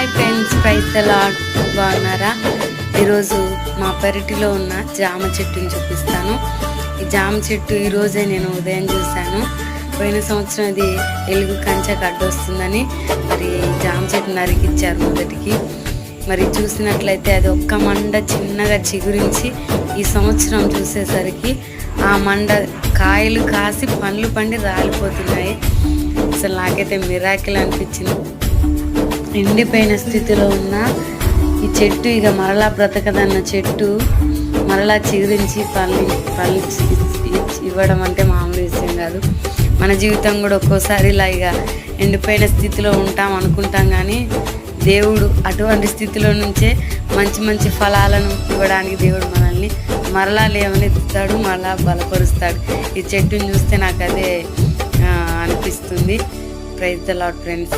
Hi friends, praise the lord. బాగున్నారా? ఈరోజు మా పెరటిలో ఉన్న జామ చెట్టుని చూపిస్తాను. ఈ జామ చెట్టు ఈరోజే నేను ఉదయం చూశాను. పోయిన సంవత్సరం అది ఎలుగు కంచెకు అడ్డొస్తుందని మరి జామ చెట్టు నరికిచ్చారు మొదటికి. మరి చూసినట్లయితే అది ఒక్క మండ చిన్నగా చిగురించి ఈ సంవత్సరం చూసేసరికి ఆ మండ కాయలు కాసి పండ్లు పండి రాలిపోతున్నాయి. అసలు నాకైతే మిరాకిల్ అనిపించింది. ఎండిపోయిన స్థితిలో ఉన్న ఈ చెట్టు ఇక మరలా బ్రతకదన్న చెట్టు మరలా చిగురించి పళ్ళు ఇవ్వడం అంటే మామూలు విషయం కాదు. మన జీవితం కూడా ఒక్కోసారి ఇలా ఇక ఎండిపోయిన స్థితిలో ఉంటాం అనుకుంటాం, కానీ దేవుడు అటువంటి స్థితిలో నుంచే మంచి మంచి ఫలాలను ఇవ్వడానికి దేవుడు మనల్ని మరలా లేవనెత్తుతాడు, మరలా బలపరుస్తాడు. ఈ చెట్టుని చూస్తే నాకు అదే అనిపిస్తుంది. Praise the lord friends.